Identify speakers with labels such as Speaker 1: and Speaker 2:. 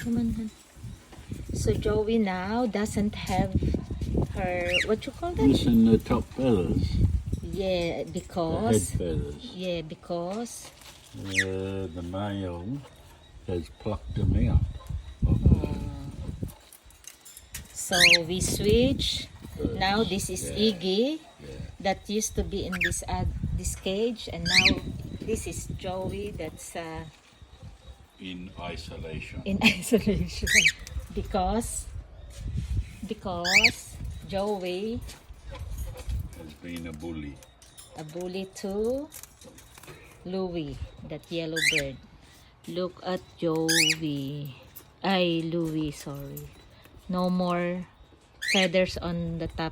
Speaker 1: Come on, hon. So Joey now doesn't have her, what you call that?
Speaker 2: Missing the top feathers,
Speaker 1: Yeah,
Speaker 2: the head
Speaker 1: because
Speaker 2: feathers.
Speaker 1: yeah, because
Speaker 2: The male has plucked them out.
Speaker 1: so we switch. Now this is
Speaker 2: Yeah.
Speaker 1: Iggy
Speaker 2: Yeah.
Speaker 1: that used to be in this cage, and now this is Joey that's
Speaker 2: In isolation.
Speaker 1: in isolation because Joey
Speaker 2: Has been a bully.
Speaker 1: a bully to Louie, that yellow bird. Look at Joey. Ay, Louie, sorry. No more feathers on the top